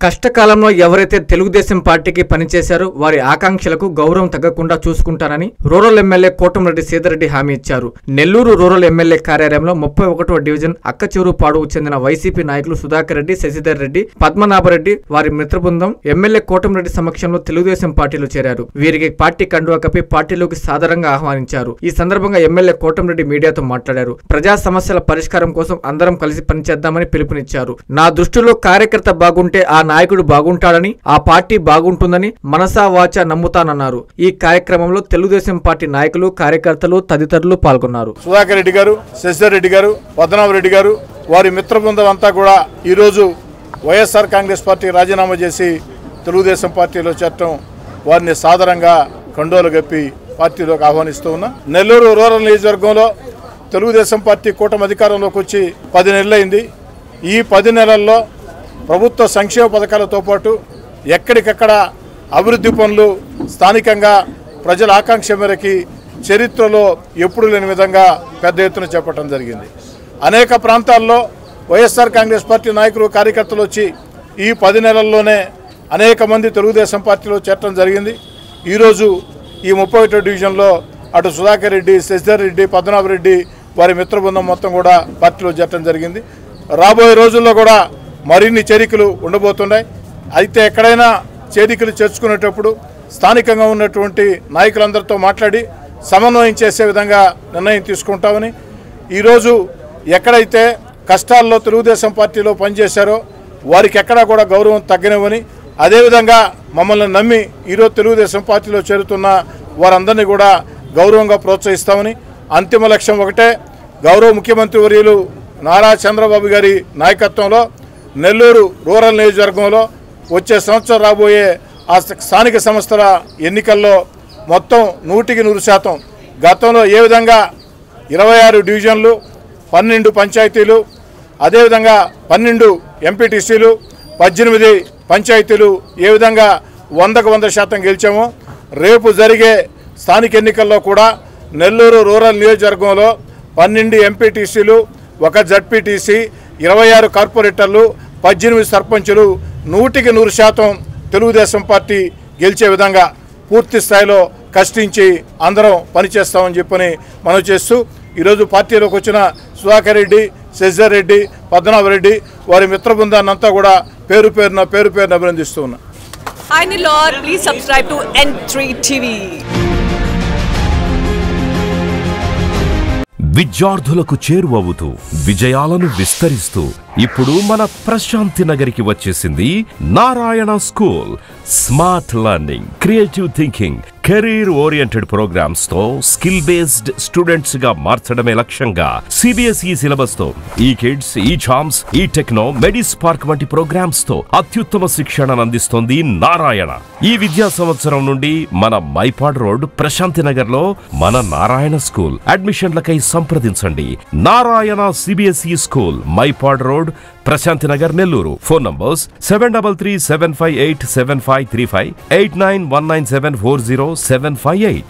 కష్టకాలంలో ఎవరైతే తెలుగుదేశం పార్టీకి పనిచేశారో వారి ఆకాంక్షలకు గౌరవం తగ్గకుండా చూసుకుంటానని రూరల్ ఎమ్మెల్యే కోటంరెడ్డి సీతారెడ్డి హామీ ఇచ్చారు. నెల్లూరు రూరల్ ఎమ్మెల్యే కార్యాలయంలో 31వ డివిజన్ అక్కచెరువుపాడుకు చెందిన వైసీపీ నాయకులు సుధాకర్ రెడ్డి, శశిధర్ రెడ్డి, పద్మనాభరెడ్డి వారి మిత్రబృందం ఎమ్మెల్యే కోటంరెడ్డి సమక్షంలో తెలుగుదేశం పార్టీలో చేరారు. వీరికి పార్టీ కండువా కప్పి పార్టీలోకి సాదరంగా ఆహ్వానించారు. ఈ సందర్భంగా ఎమ్మెల్యే కోటంరెడ్డి మీడియాతో మాట్లాడారు. ప్రజా సమస్యల పరిష్కారం కోసం అందరం కలిసి పనిచేద్దామని పిలుపునిచ్చారు. నా దృష్టిలో కార్యకర్త బాగుంటే ఆ నాయకుడు బాగుంటాడని, ఆ పార్టీ బాగుంటుందని మనసా వాచా నమ్ముతానన్నారు. ఈ కార్యక్రమంలో తెలుగుదేశం పార్టీ నాయకులు, కార్యకర్తలు తదితరులు పాల్గొన్నారు. సుధాకర్ రెడ్డి గారు, శశిధర్ రెడ్డి గారు, పద్మనాభరెడ్డి గారు వారి మిత్ర బృందం అంతా కూడా ఈరోజు వైఎస్ఆర్ కాంగ్రెస్ పార్టీ రాజీనామా చేసి తెలుగుదేశం పార్టీలో చేరటం వారిని సాదరంగా కండోలు గప్పి పార్టీలోకి ఆహ్వానిస్తూ ఉన్నా. నెల్లూరు రూరల్ నియోజకవర్గంలో తెలుగుదేశం పార్టీ కూటమి అధికారంలోకి వచ్చి 10 నెలలైంది. ఈ 10 నెలల్లో ప్రభుత్వ సంక్షేమ పథకాలతో పాటు ఎక్కడికక్కడ అభివృద్ధి పనులు స్థానికంగా ప్రజల ఆకాంక్ష మేరకి చరిత్రలో ఎప్పుడు లేని విధంగా పెద్ద ఎత్తున చేపట్టడం జరిగింది. అనేక ప్రాంతాల్లో వైఎస్ఆర్ కాంగ్రెస్ పార్టీ నాయకులు, కార్యకర్తలు వచ్చి ఈ 10 నెలల్లోనే అనేక మంది తెలుగుదేశం పార్టీలో చేరటం జరిగింది. ఈరోజు ఈ 31వ డివిజన్లో అటు సుధాకర్ రెడ్డి, శశిధర్ రెడ్డి, పద్మనాభరెడ్డి వారి మిత్ర బృందం మొత్తం కూడా పార్టీలో చేరటం జరిగింది. రాబోయే రోజుల్లో కూడా మరిన్ని చేరికలు ఉండబోతున్నాయి. అయితే ఎక్కడైనా చేరికలు చేర్చుకునేటప్పుడు స్థానికంగా ఉన్నటువంటి నాయకులందరితో మాట్లాడి సమన్వయం చేసే విధంగా నిర్ణయం తీసుకుంటామని, ఈరోజు ఎక్కడైతే కష్టాల్లో తెలుగుదేశం పార్టీలో పనిచేశారో వారికి ఎక్కడా కూడా గౌరవం తగ్గనివ్వని, అదేవిధంగా మమ్మల్ని నమ్మి ఈరోజు తెలుగుదేశం పార్టీలో చేరుతున్న వారందరినీ కూడా గౌరవంగా ప్రోత్సహిస్తామని, అంతిమ లక్ష్యం ఒకటే, గౌరవ ముఖ్యమంత్రి వర్యులు నారా చంద్రబాబు గారి నాయకత్వంలో నెల్లూరు రూరల్ నియోజకవర్గంలో వచ్చే సంవత్సరం రాబోయే ఆ స్థానిక సంస్థల ఎన్నికల్లో మొత్తం 100% గతంలో ఏ విధంగా 26 డివిజన్లు, 12 పంచాయతీలు, అదేవిధంగా 12 ఎంపీటీసీలు, 18 పంచాయతీలు ఏ విధంగా 100% గెలిచామో రేపు జరిగే స్థానిక ఎన్నికల్లో కూడా నెల్లూరు రూరల్ నియోజకవర్గంలో 12 ఎంపీటీసీలు, 1 జడ్పీటీసీ, 26 కార్పొరేటర్లు, 18 సర్పంచులు 100% తెలుగుదేశం పార్టీ గెలిచే విధంగా పూర్తి స్థాయిలో కష్టించి అందరం పనిచేస్తామని చెప్పని మనం చేస్తూ ఈరోజు పార్టీలోకి వచ్చిన సుధాకర్ రెడ్డి, శశిధర్ రెడ్డి, పద్మనాభరెడ్డి వారి మిత్ర బృందాన్ని అంతా కూడా పేరు పేరున అభినందిస్తూ ఉన్నా. Hi Nellore, please subscribe to N3 TV. విద్యార్థులకు చేరువవుతూ విజయాలను విస్తరిస్తూ ఇప్పుడు మన ప్రశాంతి నగరికి వచ్చేసింది Narayana school. Smart learning, creative thinking, career oriented programs తో స్కిల్ బేస్డ్ స్టూడెంట్స్ గా మార్చడమే లక్ష్యంగా సిబిఎస్ఈ సిలబస్ తో ఈ కిడ్స్, ఈ చామ్స్, ఈ టెక్నో, మెడిస్పార్క్ వంటి ప్రోగ్రామ్స్ తో అత్యుత్తమ శిక్షణను అందిస్తోంది నారాయణ. ఈ విద్యా సంవత్సరం నుండి మన మైపాడ్ రోడ్ ప్రశాంతి నగర్ లో మన నారాయణ స్కూల్. అడ్మిషన్లకై సంప్రదించండి. Narayana CBSE school, Mypadu road, Prashanti Nagar, Nellore. Phone numbers 7337587535, 8919740758.